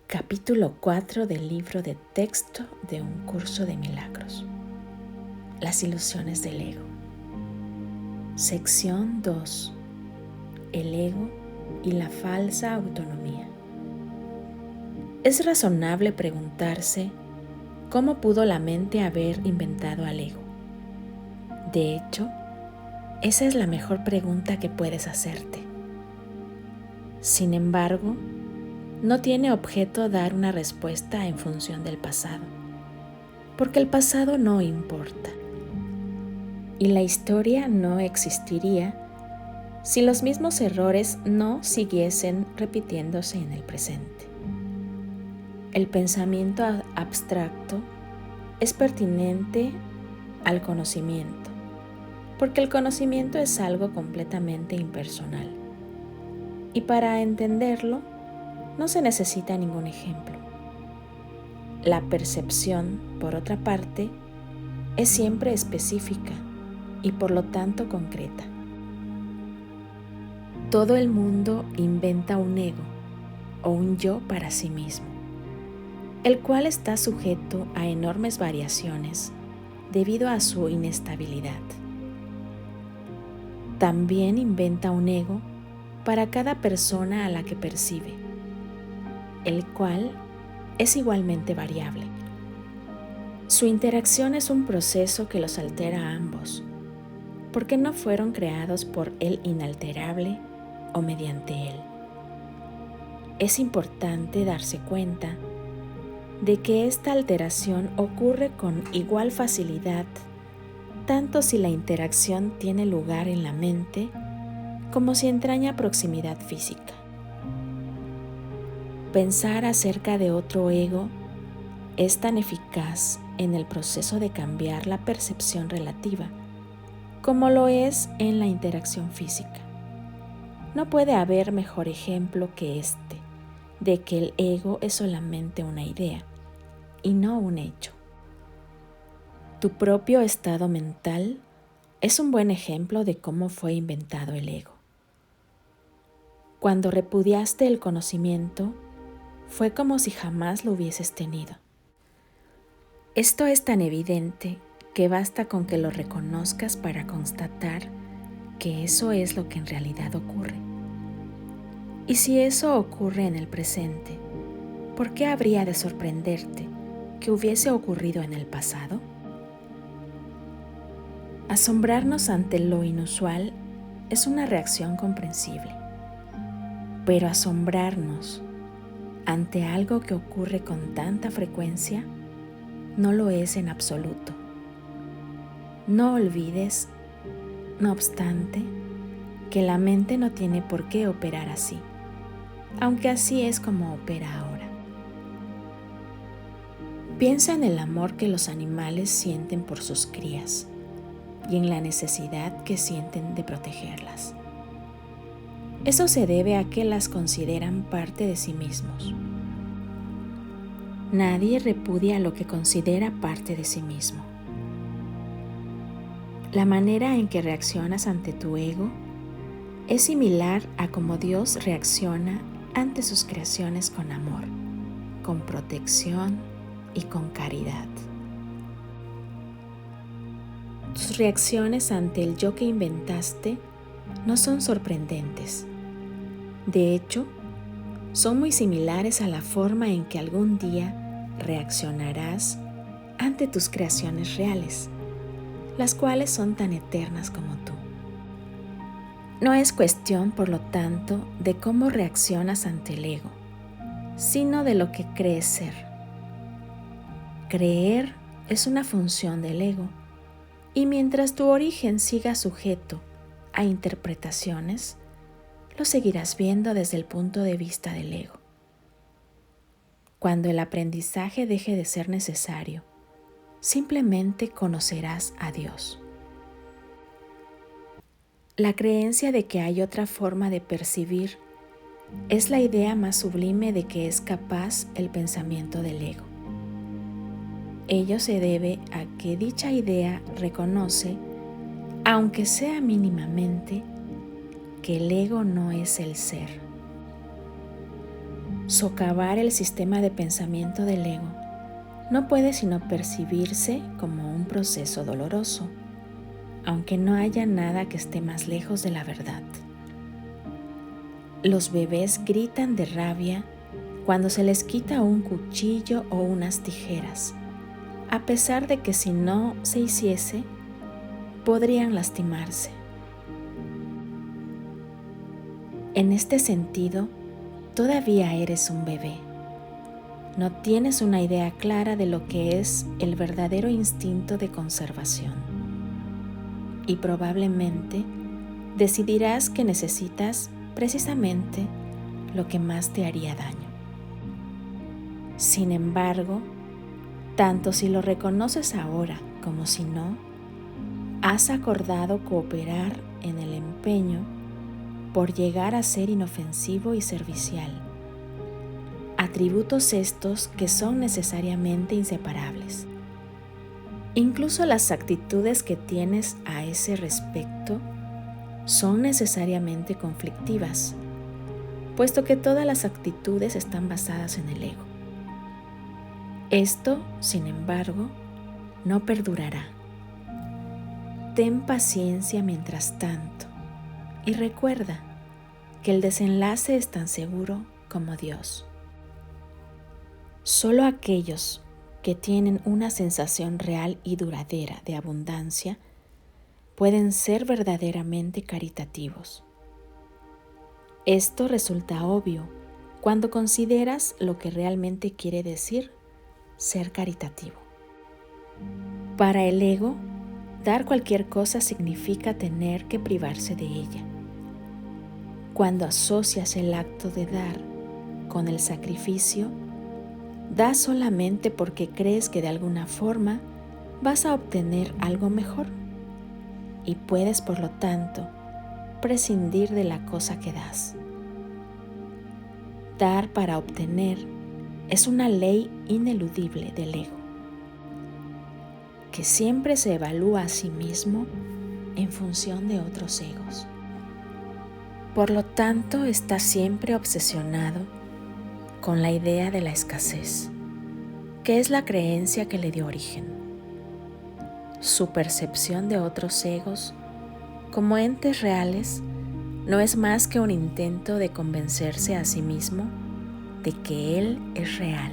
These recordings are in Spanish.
Capítulo 4 del libro de texto de un curso de milagros. Las ilusiones del ego. Sección 2. El ego y la falsa autonomía. Es razonable preguntarse cómo pudo la mente haber inventado al ego. De hecho, esa es la mejor pregunta que puedes hacerte. Sin embargo, no tiene objeto dar una respuesta en función del pasado, porque el pasado no importa, y la historia no existiría si los mismos errores no siguiesen repitiéndose en el presente. El pensamiento abstracto es pertinente al conocimiento, porque el conocimiento es algo completamente impersonal, y para entenderlo no se necesita ningún ejemplo. La percepción, por otra parte, es siempre específica y por lo tanto concreta. Todo el mundo inventa un ego o un yo para sí mismo, el cual está sujeto a enormes variaciones debido a su inestabilidad. También inventa un ego para cada persona a la que percibe, el cual es igualmente variable. Su interacción es un proceso que los altera a ambos, porque no fueron creados por el inalterable o mediante él. Es importante darse cuenta de que esta alteración ocurre con igual facilidad, tanto si la interacción tiene lugar en la mente como si entraña proximidad física. Pensar acerca de otro ego es tan eficaz en el proceso de cambiar la percepción relativa como lo es en la interacción física. No puede haber mejor ejemplo que este de que el ego es solamente una idea y no un hecho. Tu propio estado mental es un buen ejemplo de cómo fue inventado el ego. Cuando repudiaste el conocimiento, fue como si jamás lo hubieses tenido. Esto es tan evidente que basta con que lo reconozcas para constatar que eso es lo que en realidad ocurre. Y si eso ocurre en el presente, ¿por qué habría de sorprenderte que hubiese ocurrido en el pasado? Asombrarnos ante lo inusual es una reacción comprensible, pero asombrarnos ante algo que ocurre con tanta frecuencia no lo es en absoluto. No olvides, no obstante, que la mente no tiene por qué operar así, aunque así es como opera ahora. Piensa en el amor que los animales sienten por sus crías y en la necesidad que sienten de protegerlas. Eso se debe a que las consideran parte de sí mismos. Nadie repudia lo que considera parte de sí mismo. La manera en que reaccionas ante tu ego es similar a cómo Dios reacciona ante sus creaciones con amor, con protección y con caridad. Tus reacciones ante el yo que inventaste no son sorprendentes. De hecho, son muy similares a la forma en que algún día reaccionarás ante tus creaciones reales, las cuales son tan eternas como tú. No es cuestión, por lo tanto, de cómo reaccionas ante el ego, sino de lo que crees ser. Creer es una función del ego, y mientras tu origen siga sujeto a interpretaciones, lo seguirás viendo desde el punto de vista del ego. Cuando el aprendizaje deje de ser necesario, simplemente conocerás a Dios. La creencia de que hay otra forma de percibir es la idea más sublime de que es capaz el pensamiento del ego. Ello se debe a que dicha idea reconoce, aunque sea mínimamente, que el ego no es el ser. Socavar el sistema de pensamiento del ego no puede sino percibirse como un proceso doloroso, aunque no haya nada que esté más lejos de la verdad. Los bebés gritan de rabia cuando se les quita un cuchillo o unas tijeras, a pesar de que si no se hiciese, podrían lastimarse. En este sentido, todavía eres un bebé. No tienes una idea clara de lo que es el verdadero instinto de conservación. Y probablemente decidirás que necesitas precisamente lo que más te haría daño. Sin embargo, tanto si lo reconoces ahora como si no, has acordado cooperar en el empeño por llegar a ser inofensivo y servicial, atributos estos que son necesariamente inseparables. Incluso las actitudes que tienes a ese respecto son necesariamente conflictivas, puesto que todas las actitudes están basadas en el ego. Esto, sin embargo, no perdurará. Ten paciencia mientras tanto y recuerda que el desenlace es tan seguro como Dios. Solo aquellos que tienen una sensación real y duradera de abundancia pueden ser verdaderamente caritativos. Esto resulta obvio cuando consideras lo que realmente quiere decir ser caritativo. Para el ego, dar cualquier cosa significa tener que privarse de ella. Cuando asocias el acto de dar con el sacrificio, das solamente porque crees que de alguna forma vas a obtener algo mejor y puedes, por lo tanto, prescindir de la cosa que das. Dar para obtener es una ley ineludible del ego, que siempre se evalúa a sí mismo en función de otros egos. Por lo tanto, está siempre obsesionado con la idea de la escasez, que es la creencia que le dio origen. Su percepción de otros egos como entes reales no es más que un intento de convencerse a sí mismo de que él es real.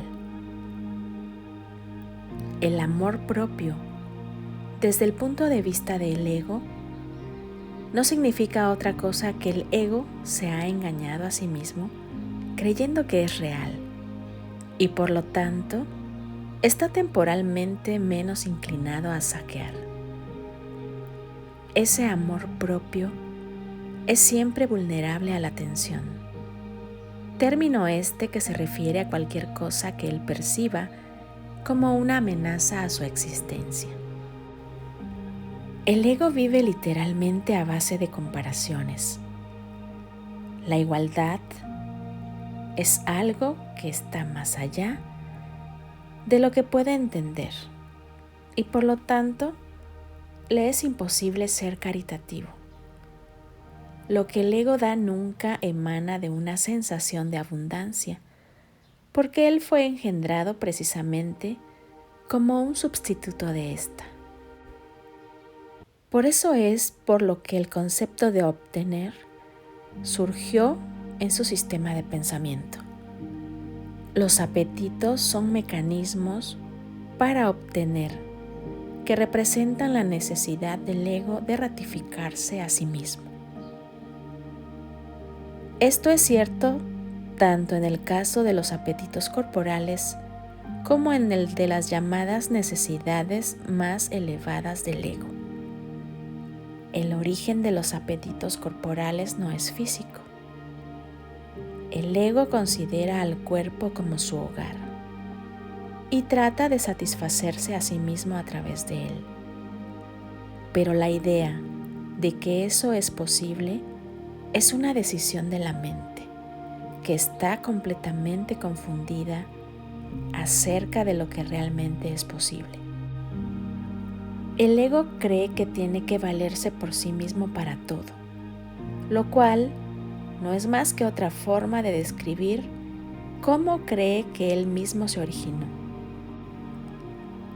El amor propio, desde el punto de vista del ego, no significa otra cosa que el ego se ha engañado a sí mismo creyendo que es real y por lo tanto está temporalmente menos inclinado a saquear. Ese amor propio es siempre vulnerable a la tensión, término este que se refiere a cualquier cosa que él perciba como una amenaza a su existencia. El ego vive literalmente a base de comparaciones. La igualdad es algo que está más allá de lo que puede entender y por lo tanto le es imposible ser caritativo. Lo que el ego da nunca emana de una sensación de abundancia, porque él fue engendrado precisamente como un sustituto de esta. Por eso es por lo que el concepto de obtener surgió en su sistema de pensamiento. Los apetitos son mecanismos para obtener que representan la necesidad del ego de ratificarse a sí mismo. Esto es cierto tanto en el caso de los apetitos corporales como en el de las llamadas necesidades más elevadas del ego. El origen de los apetitos corporales no es físico. El ego considera al cuerpo como su hogar y trata de satisfacerse a sí mismo a través de él. Pero la idea de que eso es posible es una decisión de la mente que está completamente confundida acerca de lo que realmente es posible. El ego cree que tiene que valerse por sí mismo para todo, lo cual no es más que otra forma de describir ¿cómo cree que él mismo se originó?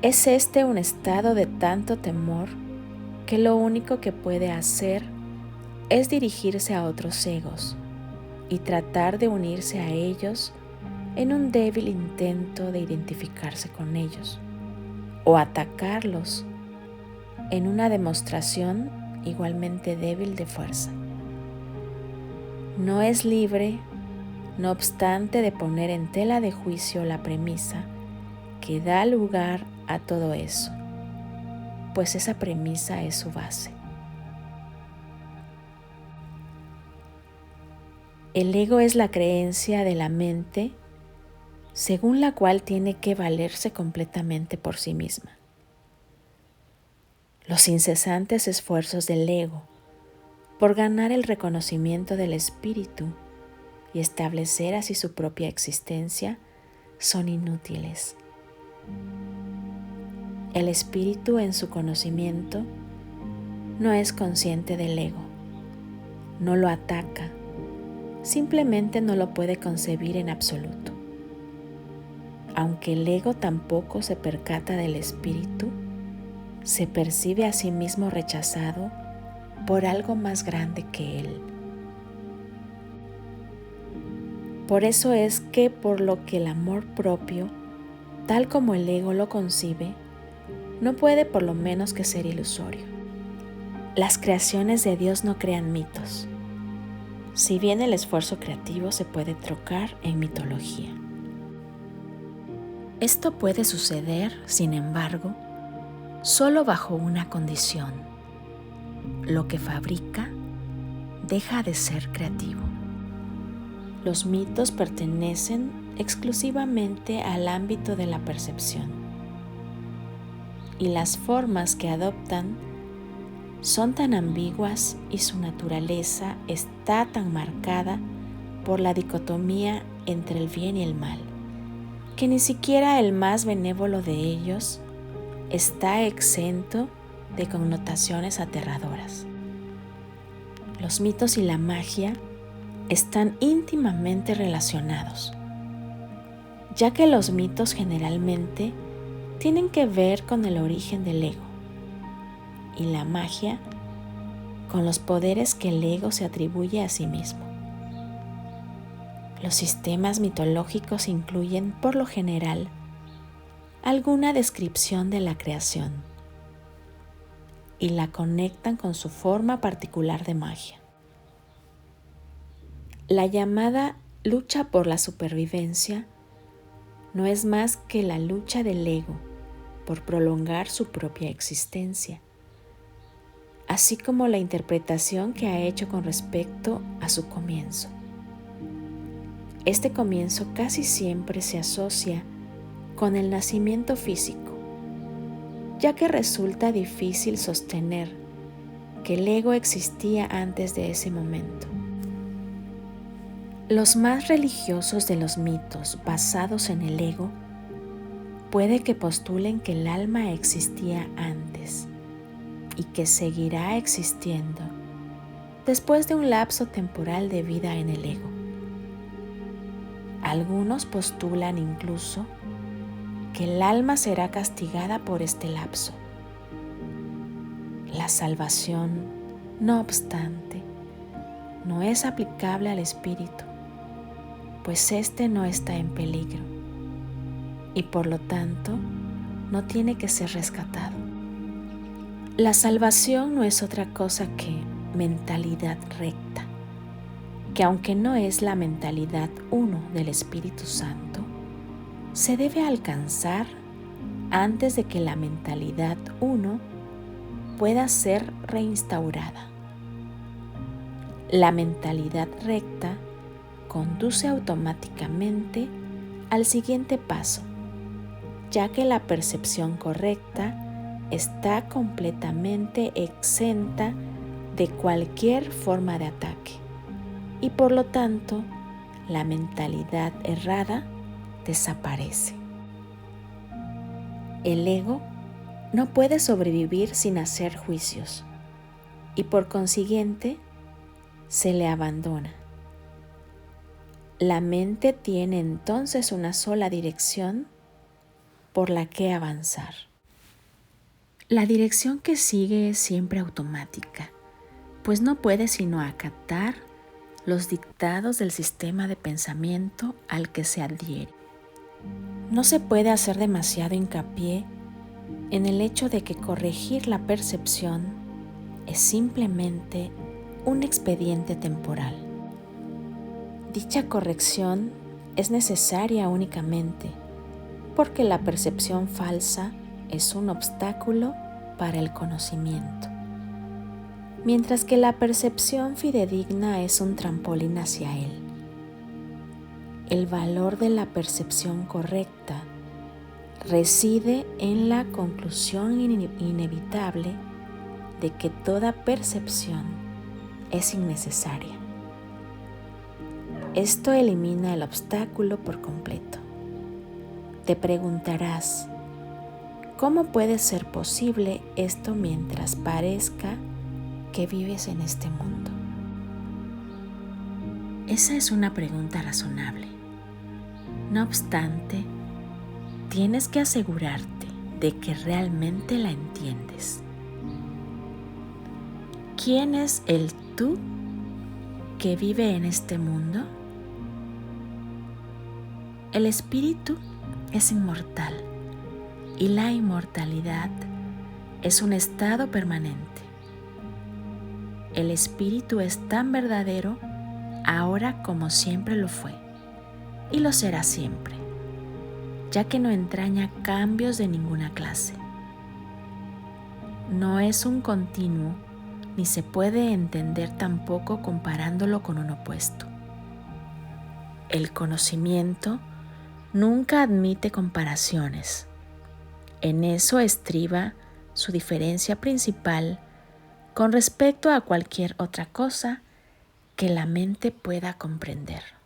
¿Es este un estado de tanto temor que lo único que puede hacer es dirigirse a otros egos y tratar de unirse a ellos en un débil intento de identificarse con ellos, o atacarlos en una demostración igualmente débil de fuerza? No es libre, no obstante, de poner en tela de juicio la premisa que da lugar a todo eso, pues esa premisa es su base. El ego es la creencia de la mente según la cual tiene que valerse completamente por sí misma. Los incesantes esfuerzos del ego por ganar el reconocimiento del espíritu y establecer así su propia existencia son inútiles. El espíritu en su conocimiento no es consciente del ego, no lo ataca, simplemente no lo puede concebir en absoluto. Aunque el ego tampoco se percata del espíritu, se percibe a sí mismo rechazado por algo más grande que él. Por eso es que por lo que el amor propio, tal como el ego lo concibe, no puede por lo menos que ser ilusorio. Las creaciones de Dios no crean mitos, si bien el esfuerzo creativo se puede trocar en mitología. Esto puede suceder, sin embargo, solo bajo una condición: lo que fabrica deja de ser creativo. Los mitos pertenecen exclusivamente al ámbito de la percepción, y las formas que adoptan son tan ambiguas y su naturaleza está tan marcada por la dicotomía entre el bien y el mal, que ni siquiera el más benévolo de ellos está exento de connotaciones aterradoras. Los mitos y la magia están íntimamente relacionados, ya que los mitos generalmente tienen que ver con el origen del ego y la magia con los poderes que el ego se atribuye a sí mismo. Los sistemas mitológicos incluyen, por lo general, alguna descripción de la creación y la conectan con su forma particular de magia. La llamada lucha por la supervivencia no es más que la lucha del ego por prolongar su propia existencia, así como la interpretación que ha hecho con respecto a su comienzo. Este comienzo casi siempre se asocia con el nacimiento físico, ya que resulta difícil sostener que el ego existía antes de ese momento. Los más religiosos de los mitos basados en el ego puede que postulen que el alma existía antes y que seguirá existiendo después de un lapso temporal de vida en el ego. Algunos postulan incluso que el alma será castigada por este lapso. La salvación, no obstante, no es aplicable al espíritu, pues éste no está en peligro y por lo tanto no tiene que ser rescatado. La salvación no es otra cosa que mentalidad recta, que aunque no es la mentalidad uno del Espíritu Santo, se debe alcanzar antes de que la mentalidad uno pueda ser reinstaurada. La mentalidad recta conduce automáticamente al siguiente paso, ya que la percepción correcta está completamente exenta de cualquier forma de ataque y por lo tanto la mentalidad errada desaparece. El ego no puede sobrevivir sin hacer juicios y por consiguiente se le abandona. La mente tiene entonces una sola dirección por la que avanzar. La dirección que sigue es siempre automática, pues no puede sino acatar los dictados del sistema de pensamiento al que se adhiere. No se puede hacer demasiado hincapié en el hecho de que corregir la percepción es simplemente un expediente temporal. Dicha corrección es necesaria únicamente porque la percepción falsa es un obstáculo para el conocimiento, mientras que la percepción fidedigna es un trampolín hacia él. El valor de la percepción correcta reside en la conclusión inevitable de que toda percepción es innecesaria. Esto elimina el obstáculo por completo. Te preguntarás, ¿cómo puede ser posible esto mientras parezca que vives en este mundo? Esa es una pregunta razonable. No obstante, tienes que asegurarte de que realmente la entiendes. ¿Quién es el tú que vive en este mundo? El espíritu es inmortal y la inmortalidad es un estado permanente. El espíritu es tan verdadero ahora como siempre lo fue y lo será siempre, ya que no entraña cambios de ninguna clase. No es un continuo ni se puede entender tampoco comparándolo con un opuesto. El conocimiento nunca admite comparaciones. En eso estriba su diferencia principal con respecto a cualquier otra cosa que la mente pueda comprender.